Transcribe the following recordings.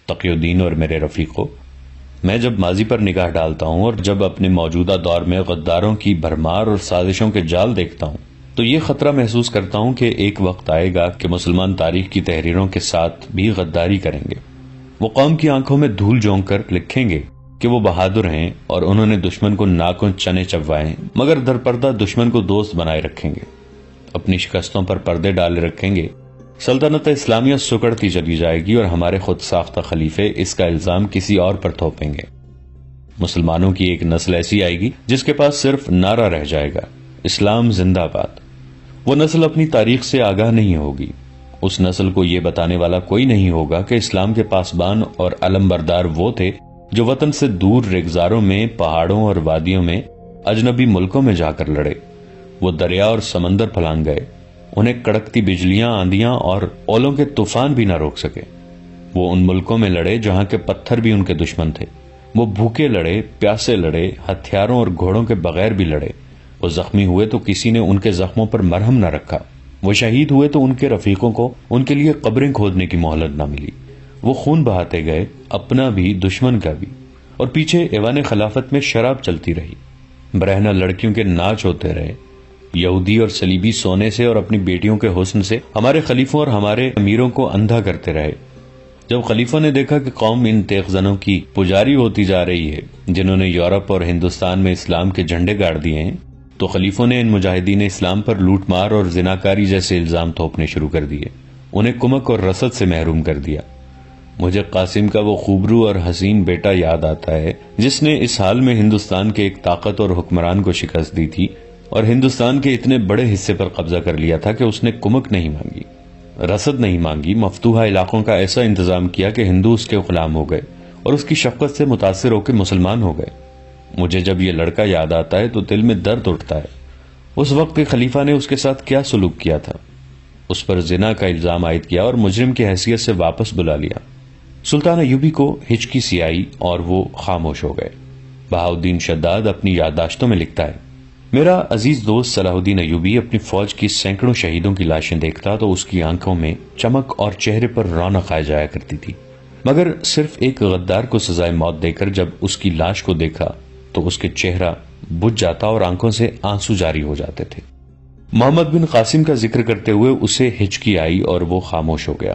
تقی الدین اور میرے رفیقوں، میں جب ماضی پر نگاہ ڈالتا ہوں اور جب اپنے موجودہ دور میں غداروں کی بھرمار اور سازشوں کے جال دیکھتا ہوں تو یہ خطرہ محسوس کرتا ہوں کہ ایک وقت آئے گا کہ مسلمان تاریخ کی تحریروں کے ساتھ بھی غداری کریں گے۔ وہ قوم کی آنکھوں میں دھول جھونک کر لکھیں گے کہ وہ بہادر ہیں اور انہوں نے دشمن کو ناکوں چنے چبوائے، مگر در پردہ دشمن کو دوست بنائے رکھیں گے، اپنی شکستوں پر پردے ڈالے رکھیں گے۔ سلطنت اسلامیہ سکڑتی چلی جائے گی اور ہمارے خود ساختہ خلیفے اس کا الزام کسی اور پر تھوپیں گے۔ مسلمانوں کی ایک نسل ایسی آئے گی جس کے پاس صرف نعرہ رہ جائے گا، اسلام زندہ باد۔ وہ نسل اپنی تاریخ سے آگاہ نہیں ہوگی۔ اس نسل کو یہ بتانے والا کوئی نہیں ہوگا کہ اسلام کے پاسبان اور علم بردار وہ تھے جو وطن سے دور ریگزاروں میں، پہاڑوں اور وادیوں میں، اجنبی ملکوں میں جا کر لڑے۔ وہ دریا اور سمندر پھلانگ گئے، انہیں کڑکتی بجلیاں، آندیاں اور اولوں کے طوفان بھی نہ روک سکے۔ وہ ان ملکوں میں لڑے جہاں کے پتھر بھی ان کے دشمن تھے۔ وہ بھوکے لڑے، پیاسے لڑے، ہتھیاروں اور گھوڑوں کے بغیر بھی لڑے۔ وہ زخمی ہوئے تو کسی نے ان کے زخموں پر مرہم نہ رکھا۔ وہ شہید ہوئے تو ان کے رفیقوں کو ان کے لیے قبریں کھودنے کی مہلت نہ ملی۔ وہ خون بہاتے گئے، اپنا بھی دشمن کا بھی، اور پیچھے ایوان خلافت میں شراب چلتی رہی، برہنہ لڑکیوں کے ناچ ہوتے رہے۔ یہودی اور صلیبی سونے سے اور اپنی بیٹیوں کے حسن سے ہمارے خلیفوں اور ہمارے امیروں کو اندھا کرتے رہے۔ جب خلیفوں نے دیکھا کہ قوم ان تیغ زنوں کی پجاری ہوتی جا رہی ہے جنہوں نے یورپ اور ہندوستان میں اسلام کے جھنڈے گاڑ دیے ہیں، تو خلیفوں نے ان مجاہدین اسلام پر لوٹ مار اور زناکاری جیسے الزام تھوپنے شروع کر دیے، انہیں کمک اور رسد سے محروم کر دیا۔ مجھے قاسم کا وہ خوبرو اور حسین بیٹا یاد آتا ہے جس نے اس حال میں ہندوستان کے ایک طاقت اور حکمران کو شکست دی تھی اور ہندوستان کے اتنے بڑے حصے پر قبضہ کر لیا تھا کہ اس نے کمک نہیں مانگی، رسد نہیں مانگی، مفتوحہ علاقوں کا ایسا انتظام کیا کہ ہندو اس کے غلام ہو گئے اور اس کی شفقت سے متاثر ہو کے مسلمان ہو گئے۔ مجھے جب یہ لڑکا یاد آتا ہے تو دل میں درد اٹھتا ہے۔ اس وقت کے خلیفہ نے اس کے ساتھ کیا سلوک کیا تھا؟ اس پر زنا کا الزام عائد کیا اور مجرم کی حیثیت سے واپس بلا لیا۔ سلطان ایوبی کو ہچکی سی آئی اور وہ خاموش ہو گئے۔ بہاؤالدین شداد اپنی یادداشتوں میں لکھتا ہے، میرا عزیز دوست صلاح الدین ایوبی اپنی فوج کی سینکڑوں شہیدوں کی لاشیں دیکھتا تو اس کی آنکھوں میں چمک اور چہرے پر رونق آ جایا کرتی تھی، مگر صرف ایک غدار کو سزائے موت دے کر جب اس کی لاش کو دیکھا تو اس کے چہرہ بجھ جاتا اور آنکھوں سے آنسو جاری ہو جاتے تھے۔ محمد بن قاسم کا ذکر کرتے ہوئے اسے ہچکی آئی اور وہ خاموش ہو گیا۔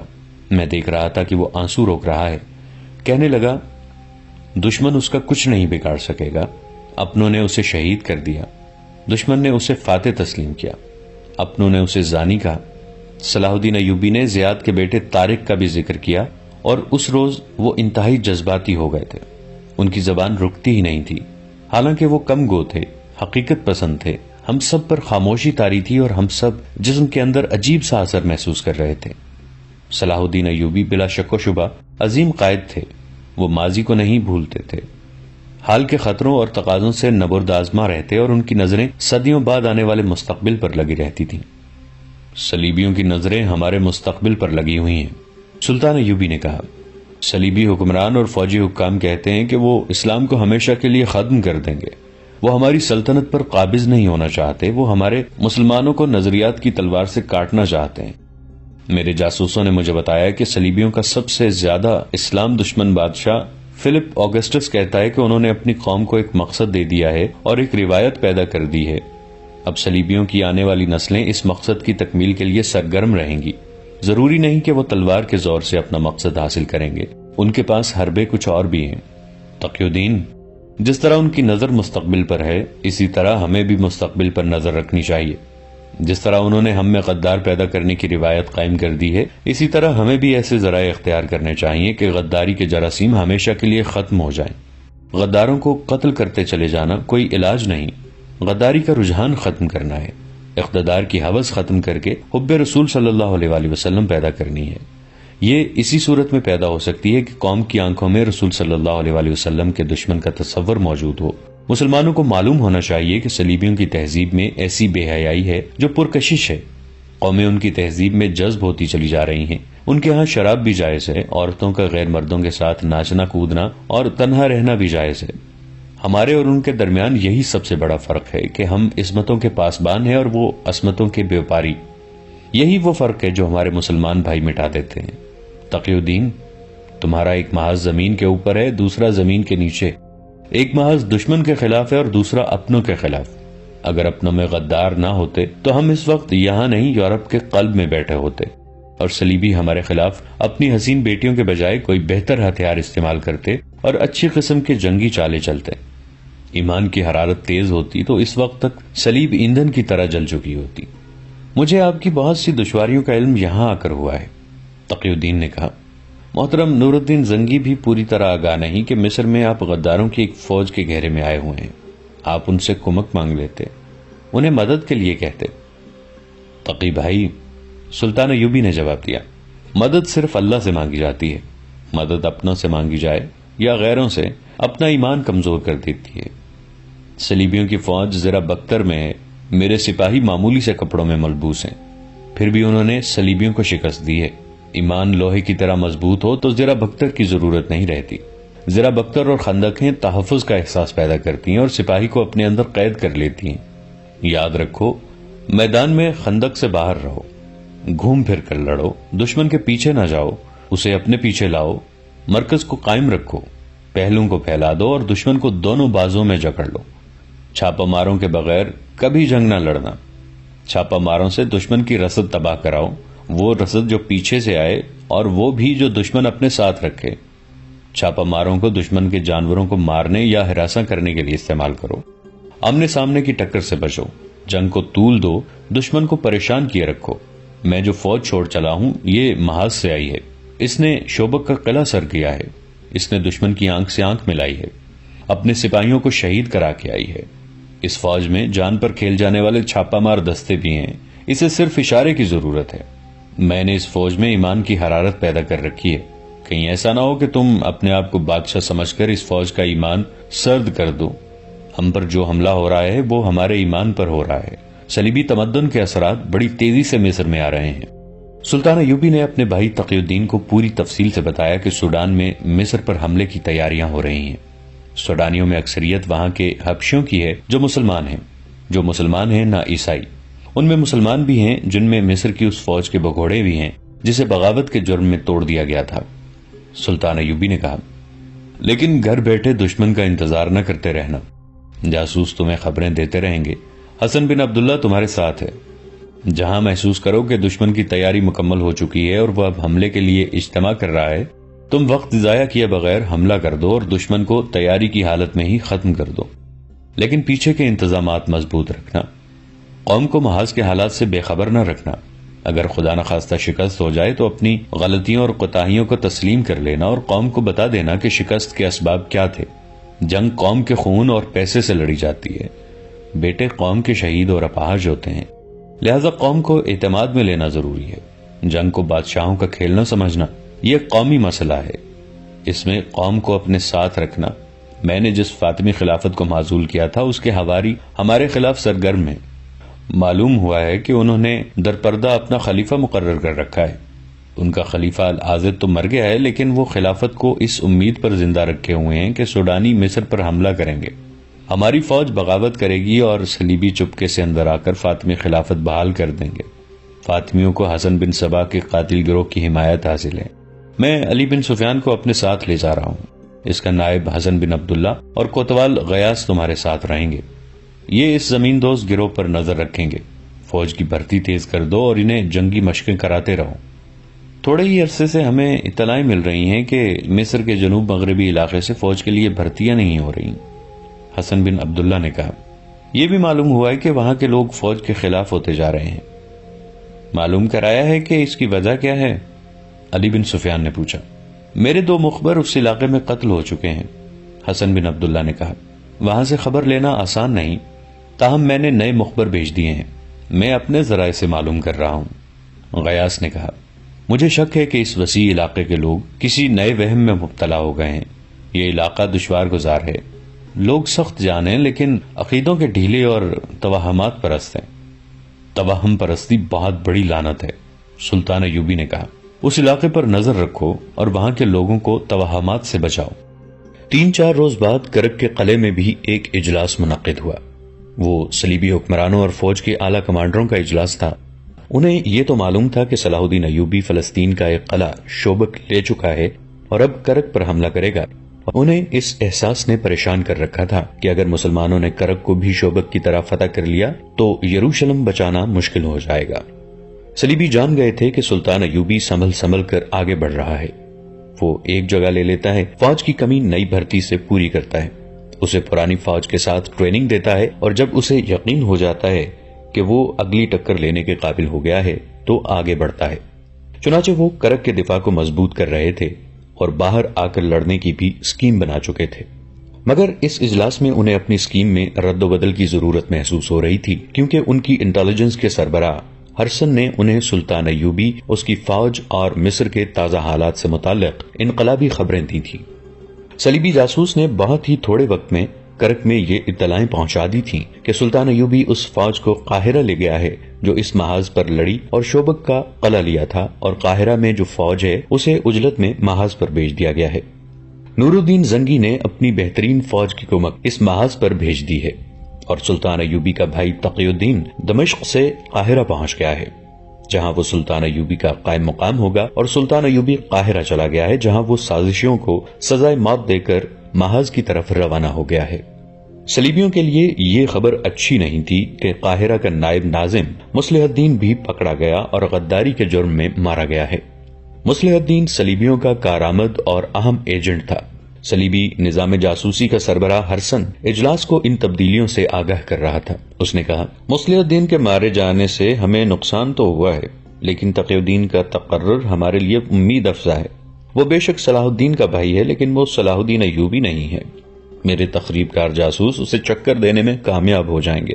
میں دیکھ رہا تھا کہ وہ آنسو روک رہا ہے۔ کہنے لگا، دشمن اس کا کچھ نہیں بگاڑ سکے گا، اپنوں نے اسے شہید کر دیا، دشمن نے اسے فاتح تسلیم کیا، اپنوں نے اسے زانی کہا۔ صلاح الدین ایوبی نے زیاد کے بیٹے طارق کا بھی ذکر کیا اور اس روز وہ انتہائی جذباتی ہو گئے تھے، ان کی زبان رکتی ہی نہیں تھی، حالانکہ وہ کم گو تھے، حقیقت پسند تھے۔ ہم سب پر خاموشی طاری تھی اور ہم سب جسم کے اندر عجیب سا اثر محسوس کر رہے تھے۔ صلاح الدین ایوبی بلا شک و شبہ عظیم قائد تھے، وہ ماضی کو نہیں بھولتے تھے، حال کے خطروں اور تقاضوں سے نبرد آزما رہتے اور ان کی نظریں صدیوں بعد آنے والے مستقبل پر لگی رہتی تھیں۔ صلیبیوں کی نظریں ہمارے مستقبل پر لگی ہوئی ہیں، سلطان ایوبی نے کہا۔ صلیبی حکمران اور فوجی حکام کہتے ہیں کہ وہ اسلام کو ہمیشہ کے لیے ختم کر دیں گے، وہ ہماری سلطنت پر قابض نہیں ہونا چاہتے، وہ ہمارے مسلمانوں کو نظریات کی تلوار سے کاٹنا چاہتے ہیں۔ میرے جاسوسوں نے مجھے بتایا کہ صلیبیوں کا سب سے زیادہ اسلام دشمن بادشاہ فلپ آگسٹس کہتا ہے کہ انہوں نے اپنی قوم کو ایک مقصد دے دیا ہے اور ایک روایت پیدا کر دی ہے۔ اب صلیبیوں کی آنے والی نسلیں اس مقصد کی تکمیل کے لیے سرگرم رہیں گی۔ ضروری نہیں کہ وہ تلوار کے زور سے اپنا مقصد حاصل کریں گے، ان کے پاس حربے کچھ اور بھی ہیں۔ تقی الدین، جس طرح ان کی نظر مستقبل پر ہے اسی طرح ہمیں بھی مستقبل پر نظر رکھنی چاہیے۔ جس طرح انہوں نے ہم میں غدار پیدا کرنے کی روایت قائم کر دی ہے، اسی طرح ہمیں بھی ایسے ذرائع اختیار کرنے چاہیے کہ غداری کے جراثیم ہمیشہ کے لیے ختم ہو جائیں۔ غداروں کو قتل کرتے چلے جانا کوئی علاج نہیں، غداری کا رجحان ختم کرنا ہے، اقتدار کی ہوس ختم کر کے حب رسول صلی اللہ علیہ وآلہ وسلم پیدا کرنی ہے۔ یہ اسی صورت میں پیدا ہو سکتی ہے کہ قوم کی آنکھوں میں رسول صلی اللہ علیہ وآلہ وسلم کے دشمن کا تصور موجود ہو۔ مسلمانوں کو معلوم ہونا چاہیے کہ صلیبیوں کی تہذیب میں ایسی بے حیائی ہے جو پرکشش ہے، قومیں ان کی تہذیب میں جذب ہوتی چلی جا رہی ہیں۔ ان کے ہاں شراب بھی جائز ہے، عورتوں کا غیر مردوں کے ساتھ ناچنا کودنا اور تنہا رہنا بھی جائز ہے۔ ہمارے اور ان کے درمیان یہی سب سے بڑا فرق ہے کہ ہم عصمتوں کے پاسبان ہیں اور وہ عصمتوں کے بیوپاری۔ یہی وہ فرق ہے جو ہمارے مسلمان بھائی مٹا دیتے ہیں۔ تقی الدین، تمہارا ایک محاذ زمین کے اوپر ہے، دوسرا زمین کے نیچے، ایک محاذ دشمن کے خلاف ہے اور دوسرا اپنوں کے خلاف۔ اگر اپنوں میں غدار نہ ہوتے تو ہم اس وقت یہاں نہیں یورپ کے قلب میں بیٹھے ہوتے، اور صلیبی ہمارے خلاف اپنی حسین بیٹیوں کے بجائے کوئی بہتر ہتھیار استعمال کرتے اور اچھی قسم کے جنگی چالے چلتے۔ ایمان کی حرارت تیز ہوتی تو اس وقت تک صلیب ایندھن کی طرح جل چکی ہوتی۔ مجھے آپ کی بہت سی دشواریوں کا علم یہاں آ کر ہوا ہے، تقی الدین نے کہا۔ محترم نور الدین زنگی بھی پوری طرح آگاہ نہیں کہ مصر میں آپ غداروں کی ایک فوج کے گھیرے میں آئے ہوئے ہیں۔ آپ ان سے کمک مانگ لیتے، انہیں مدد کے لیے کہتے۔ تقی بھائی، سلطان ایوبی نے جواب دیا، مدد صرف اللہ سے مانگی جاتی ہے۔ مدد اپنوں سے مانگی جائے یا غیروں سے، اپنا ایمان کمزور کر دیتی ہے۔ صلیبیوں کی فوج زرہ بختر میں ہے، میرے سپاہی معمولی سے کپڑوں میں ملبوس ہیں، پھر بھی انہوں نے صلیبیوں کو شکست دی ہے۔ ایمان لوہے کی طرح مضبوط ہو تو زرہ بختر کی ضرورت نہیں رہتی۔ زرہ بختر اور خندقیں تحفظ کا احساس پیدا کرتی ہیں اور سپاہی کو اپنے اندر قید کر لیتی ہیں۔ یاد رکھو، میدان میں خندق سے باہر رہو، گھوم پھر کر لڑو، دشمن کے پیچھے نہ جاؤ، اسے اپنے پیچھے لاؤ، مرکز کو قائم رکھو، پہلوں کو پھیلا دو اور دشمن کو دونوں بازوں میں جکڑ لو۔ چھاپا ماروں کے بغیر کبھی جنگ نہ لڑنا۔ چھاپا ماروں سے دشمن کی رسد تباہ کراؤ، وہ رسد جو پیچھے سے آئے اور وہ بھی جو دشمن اپنے ساتھ رکھے۔ چھاپا ماروں کو دشمن کے جانوروں کو مارنے یا ہراساں کرنے کے لیے استعمال کرو۔ آمنے سامنے کی ٹکر سے بچو، جنگ کو طول دو، دشمن کو پریشان کیے رکھو۔ میں جو فوج چھوڑ چلا ہوں یہ محاذ سے آئی ہے، اس نے شوبک کا قلعہ سر کیا ہے، اس نے دشمن کی آنکھ سے آنکھ ملائی ہے، اپنے سپاہیوں کو شہید کرا کے آئی ہے۔ اس فوج میں جان پر کھیل جانے والے چھاپا مار دستے بھی ہیں، اسے صرف اشارے کی ضرورت ہے۔ میں نے اس فوج میں ایمان کی حرارت پیدا کر رکھی ہے، کہیں ایسا نہ ہو کہ تم اپنے آپ کو بادشاہ سمجھ کر اس فوج کا ایمان سرد کر دو۔ ہم پر جو حملہ ہو رہا ہے وہ ہمارے ایمان پر ہو رہا ہے۔ صلیبی تمدن کے اثرات بڑی تیزی سے مصر میں آ رہے ہیں۔ سلطان ایوبی نے اپنے بھائی تقی الدین کو پوری تفصیل سے بتایا کہ سوڈان میں مصر پر حملے کی تیاریاں ہو رہی ہیں۔ سوڈانیوں میں اکثریت وہاں کے حبشیوں کی ہے جو مسلمان ہیں نہ عیسائی۔ ان میں مسلمان بھی ہیں جن میں مصر کی اس فوج کے بگھوڑے بھی ہیں جسے بغاوت کے جرم میں توڑ دیا گیا تھا۔ سلطان ایوبی نے کہا، لیکن گھر بیٹھے دشمن کا انتظار نہ کرتے رہنا، جاسوس تمہیں خبریں دیتے رہیں گے۔ حسن بن عبداللہ تمہارے ساتھ ہے۔ جہاں محسوس کرو کہ دشمن کی تیاری مکمل ہو چکی ہے اور وہ اب حملے کے لیے اجتماع کر رہا ہے، تم وقت ضائع کیے بغیر حملہ کر دو اور دشمن کو تیاری کی حالت میں ہی ختم کر دو، لیکن پیچھے کے انتظامات مضبوط رکھنا۔ قوم کو محاذ کے حالات سے بے خبر نہ رکھنا۔ اگر خدا نخواستہ شکست ہو جائے تو اپنی غلطیوں اور کوتاہیوں کو تسلیم کر لینا اور قوم کو بتا دینا کہ شکست کے اسباب کیا تھے۔ جنگ قوم کے خون اور پیسے سے لڑی جاتی ہے، بیٹے قوم کے شہید اور اپاہج ہوتے ہیں، لہذا قوم کو اعتماد میں لینا ضروری ہے۔ جنگ کو بادشاہوں کا کھیل نہ سمجھنا، یہ قومی مسئلہ ہے، اس میں قوم کو اپنے ساتھ رکھنا۔ میں نے جس فاطمی خلافت کو معزول کیا تھا اس کے حواری ہمارے خلاف سرگرم ہیں۔ معلوم ہوا ہے کہ انہوں نے درپردہ اپنا خلیفہ مقرر کر رکھا ہے۔ ان کا خلیفہ العازد تو مر گیا ہے، لیکن وہ خلافت کو اس امید پر زندہ رکھے ہوئے ہیں کہ سوڈانی مصر پر حملہ کریں گے۔ ہماری فوج بغاوت کرے گی اور صلیبی چپکے سے اندر آ کر فاطمی خلافت بحال کر دیں گے۔ فاطمیوں کو حسن بن سبا کے قاتل گروہ کی حمایت حاصل ہے۔ میں علی بن سفیان کو اپنے ساتھ لے جا رہا ہوں، اس کا نائب حسن بن عبداللہ اور کوتوال غیاث تمہارے ساتھ رہیں گے۔ یہ اس زمین دوز گروہ پر نظر رکھیں گے۔ فوج کی بھرتی تیز کر دو اور انہیں جنگی مشقیں کراتے رہو۔ تھوڑے ہی عرصے سے ہمیں اطلاعیں مل رہی ہیں کہ مصر کے جنوب مغربی علاقے سے فوج کے لیے بھرتیاں نہیں ہو رہی۔ حسن بن عبداللہ نے کہا، یہ بھی معلوم ہوا ہے کہ وہاں کے لوگ فوج کے خلاف ہوتے جا رہے ہیں۔ معلوم کرایا ہے کہ اس کی وجہ کیا ہے؟ علی بن سفیان نے پوچھا۔ میرے 2 مخبر اس علاقے میں قتل ہو چکے ہیں، حسن بن عبداللہ نے کہا۔ وہاں سے خبر لینا آسان نہیں، تاہم میں نے نئے مخبر بھیج دیے ہیں، میں اپنے ذرائع سے معلوم کر رہا ہوں۔ غیاث نے کہا، مجھے شک ہے کہ اس وسیع علاقے کے لوگ کسی نئے وہم میں مبتلا ہو گئے ہیں۔ یہ علاقہ دشوار گزار ہے، لوگ سخت جان ہیں لیکن عقیدوں کے ڈھیلے اور توہمات پرست ہیں۔ توہم پرستی بہت بڑی لعنت ہے، سلطان ایوبی نے کہا۔ اس علاقے پر نظر رکھو اور وہاں کے لوگوں کو توہمات سے بچاؤ۔ 3-4 روز بعد کرک کے قلعے میں بھی ایک اجلاس منعقد ہوا۔ وہ صلیبی حکمرانوں اور فوج کے اعلیٰ کمانڈروں کا اجلاس تھا۔ انہیں یہ تو معلوم تھا کہ صلاح الدین ایوبی فلسطین کا ایک قلعہ شوبک لے چکا ہے، اور اب کرک پر حملہ کرے گا۔ انہیں اس احساس نے پریشان کر رکھا تھا کہ اگر مسلمانوں نے کرک کو بھی شوبک کی طرح فتح کر لیا تو یروشلم بچانا مشکل ہو جائے گا۔ صلیبی جان گئے تھے کہ سلطان ایوبی سنبھل کر آگے بڑھ رہا ہے۔ وہ ایک جگہ لے لیتا ہے، فوج کی کمی نئی بھرتی سے پوری کرتا ہے، اسے پرانی فوج کے ساتھ ٹریننگ دیتا ہے، اور جب اسے یقین ہو جاتا ہے کہ وہ اگلی ٹکر لینے کے قابل ہو گیا ہے تو آگے بڑھتا ہے۔ چنانچہ وہ کرک کے دفاع کو مضبوط کر رہے تھے اور باہر آ کر لڑنے کی بھی اسکیم بنا چکے تھے، مگر اس اجلاس میں انہیں اپنی اسکیم میں رد و بدل کی ضرورت محسوس ہو رہی تھی، کیونکہ ان کی انٹیلیجنس کے سربراہ ہرسن نے انہیں سلطان ایوبی، اس کی فوج اور مصر کے تازہ حالات سے متعلق انقلابی خبریں دی تھی۔ صلیبی جاسوس نے بہت ہی تھوڑے وقت میں کرک میں یہ اطلاعیں پہنچا دی تھیں کہ سلطان ایوبی اس فوج کو قاہرہ لے گیا ہے جو اس محاذ پر لڑی اور شوبک کا قلعہ لیا تھا، اور قاہرہ میں جو فوج ہے اسے اجلت میں محاذ پر بھیج دیا گیا ہے۔ نور الدین زنگی نے اپنی بہترین فوج کی کمک اس محاذ پر بھیج دی ہے، اور سلطان ایوبی کا بھائی تقی الدین دمشق سے قاہرہ پہنچ گیا ہے، جہاں وہ سلطان ایوبی کا قائم مقام ہوگا، اور سلطان ایوبی قاہرہ چلا گیا ہے جہاں وہ سازشیوں کو سزائے موت دے کر محاذ کی طرف روانہ ہو گیا ہے۔ صلیبیوں کے لیے یہ خبر اچھی نہیں تھی کہ قاہرہ کا نائب ناظم مصلح الدین بھی پکڑا گیا اور غداری کے جرم میں مارا گیا ہے۔ مصلح الدین صلیبیوں کا کارآمد اور اہم ایجنٹ تھا۔ صلیبی نظام جاسوسی کا سربراہ ہرسن اجلاس کو ان تبدیلیوں سے آگاہ کر رہا تھا۔ اس نے کہا، مصلح الدین کے مارے جانے سے ہمیں نقصان تو ہوا ہے، لیکن تقی الدین کا تقرر ہمارے لیے امید افزا ہے۔ وہ بے شک صلاح الدین کا بھائی ہے، لیکن وہ صلاح الدین ایوبی نہیں ہے۔ میرے تخریب کار جاسوس اسے چکر دینے میں کامیاب ہو جائیں گے۔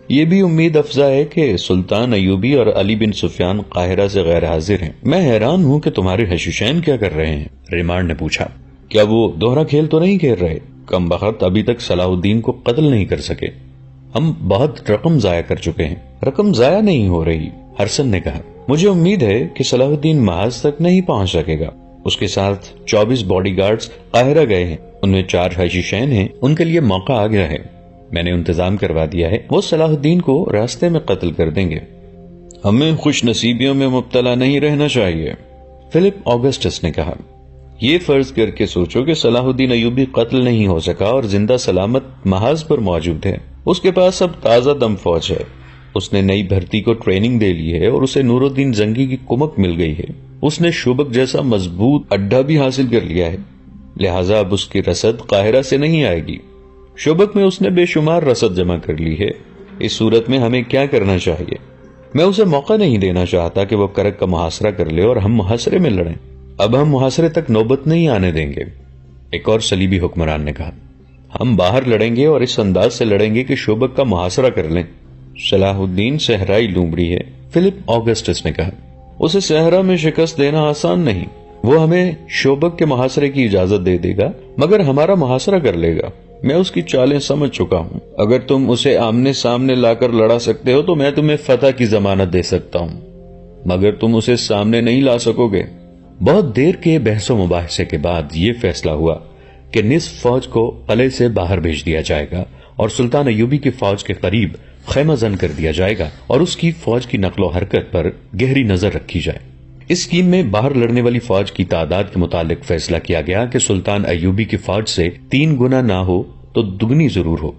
یہ بھی امید افزا ہے کہ سلطان ایوبی اور علی بن سفیان قاہرہ سے غیر حاضر ہیں۔ میں حیران ہوں کہ تمہارے حشیشین کیا کر رہے ہیں؟ ریمانڈ نے پوچھا۔ کیا وہ دوہرا کھیل تو نہیں کھیل رہے؟ کم بخت ابھی تک صلاح الدین کو قتل نہیں کر سکے۔ ہم بہت رقم ضائع کر چکے ہیں۔ رقم ضائع نہیں ہو رہی، ہرسن نے کہا۔ مجھے امید ہے کہ صلاح الدین محاذ تک نہیں پہنچ سکے گا۔ اس کے ساتھ 24 باڈی گارڈز قاہرہ گئے ہیں، ان میں 4 حشیشین ہیں، ان کے لیے موقع آ گیا ہے۔ میں نے انتظام کروا دیا ہے، وہ صلاح الدین کو راستے میں قتل کر دیں گے۔ ہمیں خوش نصیبیوں میں مبتلا نہیں رہنا چاہیے، فلپ آگسٹس نے کہا۔ یہ فرض کر کے سوچو کہ صلاح الدین ایوبی قتل نہیں ہو سکا اور زندہ سلامت محاذ پر موجود ہے۔ اس کے پاس اب تازہ دم فوج ہے، اس نے نئی بھرتی کو ٹریننگ دے لی ہے اور اسے نور الدین زنگی کی کمک مل گئی ہے۔ اس نے شوبک جیسا مضبوط اڈا بھی حاصل کر لیا ہے، لہٰذا اب اس کی رسد قاہرہ سے نہیں آئے گی۔ شوبک میں اس نے بے شمار رسد جمع کر لی ہے۔ اس صورت میں ہمیں کیا کرنا چاہیے؟ میں اسے موقع نہیں دینا چاہتا کہ وہ کرک کا محاصرہ کر لے اور ہم محاصرے میں لڑیں۔ اب ہم محاصرے تک نوبت نہیں آنے دیں گے، ایک اور صلیبی حکمران نے کہا۔ ہم باہر لڑیں گے اور اس انداز سے لڑیں گے کہ شوبک کا محاصرہ کر لیں۔ صلاح الدین صحرائی لومڑی ہے، فلپ آگسٹس نے کہا۔ اسے صحرا میں شکست دینا آسان نہیں۔ وہ ہمیں شوبک کے محاصرے کی اجازت دے دے گا مگر ہمارا محاصرہ کر لے گا۔ میں اس کی چالیں سمجھ چکا ہوں۔ اگر تم اسے آمنے سامنے لا کر لڑا سکتے ہو تو میں تمہیں فتح کی ضمانت دے سکتا ہوں، مگر تم اسے سامنے نہیں لا سکو گے۔ بہت دیر کے بحث و مباحثے کے بعد یہ فیصلہ ہوا کہ نصف فوج کو قلعے سے باہر بھیج دیا جائے گا اور سلطان ایوبی کی فوج کے قریب خیمہ زن کر دیا جائے گا اور اس کی فوج کی نقل و حرکت پر گہری نظر رکھی جائے۔ اس اسکیم میں باہر لڑنے والی فوج کی تعداد کے متعلق فیصلہ کیا گیا کہ سلطان ایوبی کی فوج سے 3 گنا نہ ہو تو دگنی ضرور ہو۔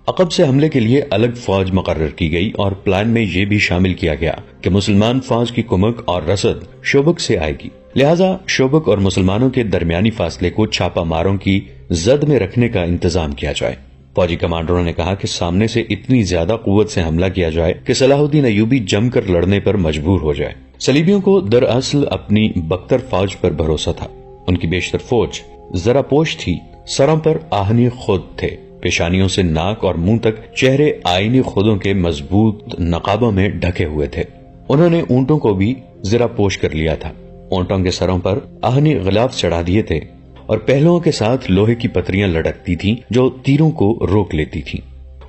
عقب سے حملے کے لیے الگ فوج مقرر کی گئی اور پلان میں یہ بھی شامل کیا گیا کہ مسلمان فوج کی کمک اور رسد شوبک سے آئے گی، لہٰذا شوبک اور مسلمانوں کے درمیانی فاصلے کو چھاپا ماروں کی زد میں رکھنے کا انتظام کیا جائے۔ فوجی کمانڈروں نے کہا کہ سامنے سے اتنی زیادہ قوت سے حملہ کیا جائے کہ صلاح الدین ایوبی جم کر لڑنے پر مجبور ہو جائے۔ صلیبیوں کو دراصل اپنی بختر فوج پر بھروسہ تھا۔ ان کی بیشتر فوج ذرا پوش تھی، سروں پر آہنی خود تھے، پیشانیوں سے ناک اور منہ تک چہرے آئینی خودوں کے مضبوط نقابوں میں ڈھکے ہوئے تھے۔ انہوں نے اونٹوں کو بھی ذرا پوش کر لیا تھا، اونٹوں کے سروں پر آہنی غلاف چڑھا دیے تھے اور پہلوؤں کے ساتھ لوہے کی پتریاں لٹکتی تھیں جو تیروں کو روک لیتی تھیں۔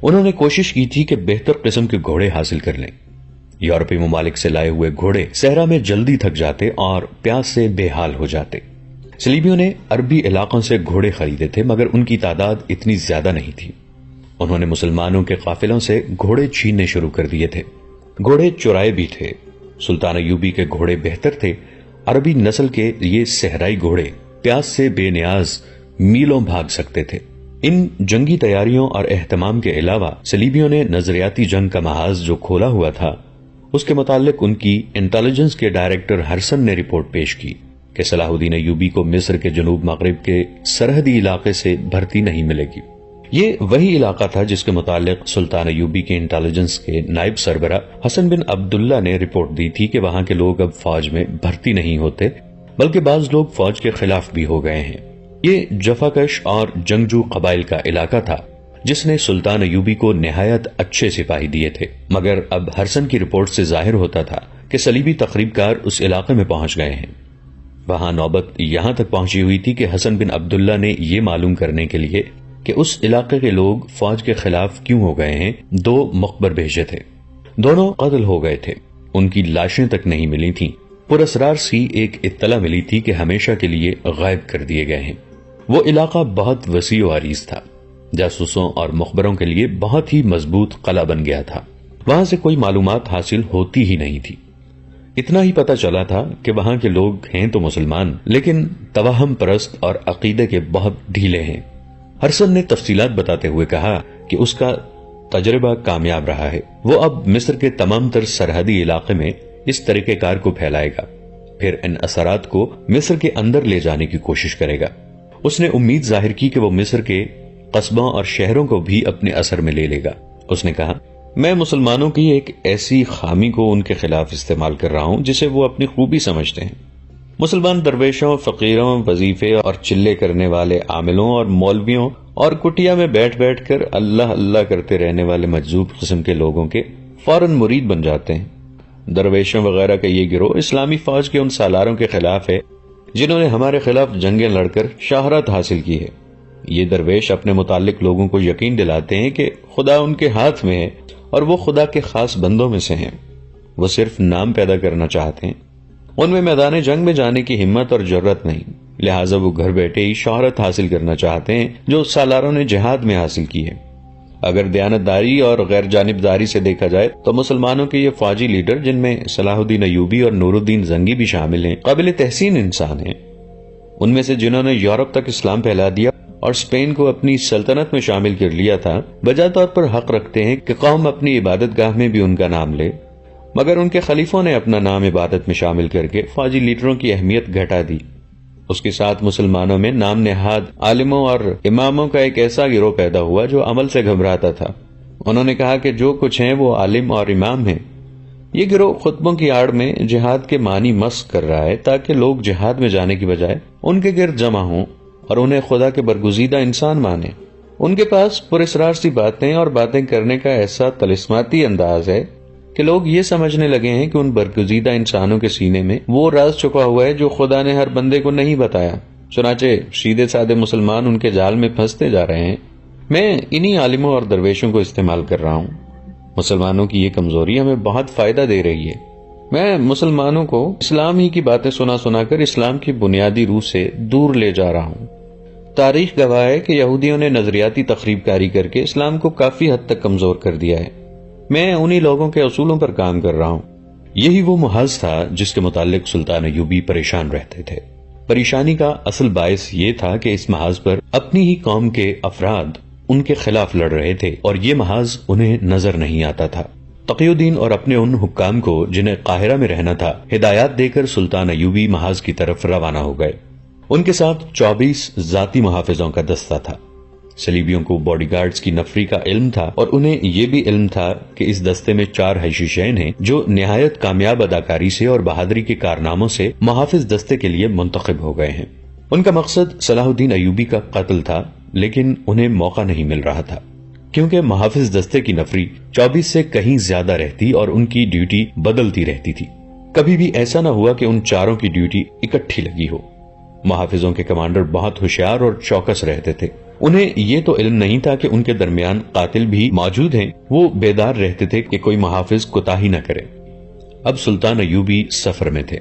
انہوں نے کوشش کی تھی کہ بہتر قسم کے گھوڑے حاصل کر لیں۔ یورپی ممالک سے لائے ہوئے گھوڑے صحرا میں جلدی تھک جاتے اور پیاس سے بے حال ہو جاتے۔ صلیبیوں نے عربی علاقوں سے گھوڑے خریدے تھے مگر ان کی تعداد اتنی زیادہ نہیں تھی۔ انہوں نے مسلمانوں کے قافلوں سے گھوڑے چھیننے شروع کر دیے تھے۔ گھوڑے چرائے بھی تھے۔ سلطان ایوبی کے گھوڑے بہتر تھے۔ عربی نسل کے یہ صحرائی گھوڑے پیاس سے بے نیاز میلوں بھاگ سکتے تھے۔ ان جنگی تیاریوں اور اہتمام کے علاوہ صلیبیوں نے نظریاتی جنگ کا محاذ جو کھولا ہوا تھا، اس کے متعلق ان کی انٹیلیجنس کے ڈائریکٹر ہرسن نے رپورٹ پیش کی کہ صلاح الدین ایوبی کو مصر کے جنوب مغرب کے سرحدی علاقے سے بھرتی نہیں ملے گی۔ یہ وہی علاقہ تھا جس کے متعلق سلطان ایوبی کے انٹیلیجنس کے نائب سربراہ حسن بن عبداللہ نے رپورٹ دی تھی کہ وہاں کے لوگ اب فوج میں بھرتی نہیں ہوتے، بلکہ بعض لوگ فوج کے خلاف بھی ہو گئے ہیں۔ یہ جفاکش اور جنگجو قبائل کا علاقہ تھا جس نے سلطان ایوبی کو نہایت اچھے سپاہی دیے تھے، مگر اب ہرسن کی رپورٹ سے ظاہر ہوتا تھا کہ صلیبی تخریب کار اس علاقے میں پہنچ گئے ہیں۔ وہاں نوبت یہاں تک پہنچی ہوئی تھی کہ حسن بن عبداللہ نے یہ معلوم کرنے کے لیے کہ اس علاقے کے لوگ فوج کے خلاف کیوں ہو گئے ہیں 2 مخبر بھیجے تھے۔ دونوں قتل ہو گئے تھے، ان کی لاشیں تک نہیں ملی تھیں۔ پراسرار سی ایک اطلاع ملی تھی کہ ہمیشہ کے لیے غائب کر دیے گئے ہیں۔ وہ علاقہ بہت وسیع و عریض تھا، جاسوسوں اور مخبروں کے لیے بہت ہی مضبوط قلعہ بن گیا تھا۔ وہاں سے کوئی معلومات حاصل ہوتی ہی نہیں تھی۔ اتنا ہی پتا چلا تھا کہ وہاں کے لوگ ہیں تو مسلمان، لیکن توہم پرست اور عقیدے کے بہت ڈھیلے ہیں۔ ہرسن نے تفصیلات بتاتے ہوئے کہا کہ اس کا تجربہ کامیاب رہا ہے۔ وہ اب مصر کے تمام تر سرحدی علاقے میں اس طریقہ کار کو پھیلائے گا، پھر ان اثرات کو مصر کے اندر لے جانے کی کوشش کرے گا۔ اس نے امید ظاہر کی کہ وہ مصر کے قصبوں اور شہروں کو بھی اپنے اثر میں لے لے گا۔ اس نے کہا، میں مسلمانوں کی ایک ایسی خامی کو ان کے خلاف استعمال کر رہا ہوں جسے وہ اپنی خوبی سمجھتے ہیں۔ مسلمان درویشوں، فقیروں، وظیفے اور چلے کرنے والے عاملوں اور مولویوں اور کٹیا میں بیٹھ بیٹھ کر اللہ اللہ کرتے رہنے والے مجذوب قسم کے لوگوں کے فوراً مرید بن جاتے ہیں۔ درویشوں وغیرہ کا یہ گروہ اسلامی فوج کے ان سالاروں کے خلاف ہے جنہوں نے ہمارے خلاف جنگیں لڑ کر شہرت حاصل کی ہے۔ یہ درویش اپنے متعلق لوگوں کو یقین دلاتے ہیں کہ خدا ان کے ہاتھ میں ہے اور وہ خدا کے خاص بندوں میں سے ہیں۔ وہ صرف نام پیدا کرنا چاہتے ہیں، ان میں میدان جنگ میں جانے کی ہمت اور جرت نہیں، لہٰذا وہ گھر بیٹھے ہی شہرت حاصل کرنا چاہتے ہیں جو سالاروں نے جہاد میں حاصل کی ہے۔ اگر دیانتداری اور غیر جانبداری سے دیکھا جائے تو مسلمانوں کے یہ فوجی لیڈر، جن میں صلاح الدین ایوبی اور نور الدین زنگی بھی شامل ہیں، قابل تحسین انسان ہیں۔ ان میں سے جنہوں نے یورپ تک اسلام پھیلا دیا اور اسپین کو اپنی سلطنت میں شامل کر لیا تھا، بجا طور پر حق رکھتے ہیں کہ قوم اپنی عبادت گاہ میں بھی ان کا نام لے، مگر ان کے خلیفوں نے اپنا نام عبادت میں شامل کر کے فوجی لیڈروں کی اہمیت گھٹا دی۔ اس کے ساتھ مسلمانوں میں نام نہاد عالموں اور اماموں کا ایک ایسا گروہ پیدا ہوا جو عمل سے گھبراتا تھا۔ انہوں نے کہا کہ جو کچھ ہیں وہ عالم اور امام ہیں۔ یہ گروہ خطبوں کی آڑ میں جہاد کے معنی مسخ کر رہا ہے تاکہ لوگ جہاد میں جانے کی بجائے ان کے گرد جمع ہوں اور انہیں خدا کے برگزیدہ انسان مانیں۔ ان کے پاس پراسرار سی باتیں اور باتیں کرنے کا ایسا طلسماتی انداز ہے کہ لوگ یہ سمجھنے لگے ہیں کہ ان برگزیدہ انسانوں کے سینے میں وہ راز چھپا ہوا ہے جو خدا نے ہر بندے کو نہیں بتایا، چنانچہ سیدھے سادے مسلمان ان کے جال میں پھنستے جا رہے ہیں۔ میں انہی عالموں اور درویشوں کو استعمال کر رہا ہوں۔ مسلمانوں کی یہ کمزوری ہمیں بہت فائدہ دے رہی ہے۔ میں مسلمانوں کو اسلام ہی کی باتیں سنا کر اسلام کی بنیادی روح سے دور لے جا رہا ہوں۔ تاریخ گواہ ہے کہ یہودیوں نے نظریاتی تخریب کاری کر کے اسلام کو کافی حد تک کمزور کر دیا ہے۔ میں انہی لوگوں کے اصولوں پر کام کر رہا ہوں۔ یہی وہ محاذ تھا جس کے متعلق سلطان ایوبی پریشان رہتے تھے۔ پریشانی کا اصل باعث یہ تھا کہ اس محاذ پر اپنی ہی قوم کے افراد ان کے خلاف لڑ رہے تھے اور یہ محاذ انہیں نظر نہیں آتا تھا۔ تقی الدین اور اپنے ان حکام کو جنہیں قاہرہ میں رہنا تھا ہدایات دے کر سلطان ایوبی محاذ کی طرف روانہ ہو گئے۔ ان کے ساتھ 24 ذاتی محافظوں کا دستہ تھا۔ صلیبیوں کو باڈی گارڈز کی نفری کا علم تھا اور انہیں یہ بھی علم تھا کہ اس دستے میں 4 حشیشین ہیں جو نہایت کامیاب اداکاری سے اور بہادری کے کارناموں سے محافظ دستے کے لیے منتخب ہو گئے ہیں۔ ان کا مقصد صلاح الدین ایوبی کا قتل تھا، لیکن انہیں موقع نہیں مل رہا تھا کیونکہ محافظ دستے کی نفری 24 سے کہیں زیادہ رہتی اور ان کی ڈیوٹی بدلتی رہتی تھی۔ کبھی بھی ایسا نہ ہوا کہ ان چاروں کی ڈیوٹی اکٹھی لگی ہو۔ محافظوں کے کمانڈر بہت ہوشیار اور چوکس رہتے تھے۔ انہیں یہ تو علم نہیں تھا کہ ان کے درمیان قاتل بھی موجود ہیں۔ وہ بیدار رہتے تھے کہ کوئی محافظ کوتاہی نہ کرے۔ اب سلطان ایوبی سفر میں تھے۔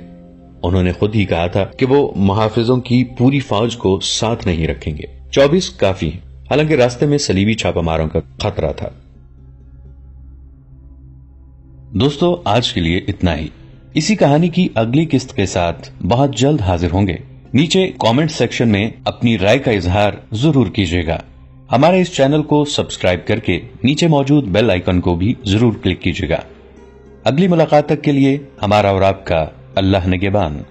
انہوں نے خود ہی کہا تھا کہ وہ محافظوں کی پوری فوج کو ساتھ نہیں رکھیں گے، 24 کافی ہیں، حالانکہ راستے میں صلیبی چھاپہ ماروں کا خطرہ تھا۔ دوستو، آج کے لیے اتنا ہی۔ اسی کہانی کی اگلی قسط کے ساتھ بہت جلد حاضر ہوں گے۔ نیچے کامنٹ سیکشن میں اپنی رائے کا اظہار ضرور کیجیے گا۔ ہمارے اس چینل کو سبسکرائب کر کے نیچے موجود بیل آئیکن کو بھی ضرور کلک کیجیے گا۔ اگلی ملاقات تک کے لیے ہمارا اور آپ کا اللہ نگہبان۔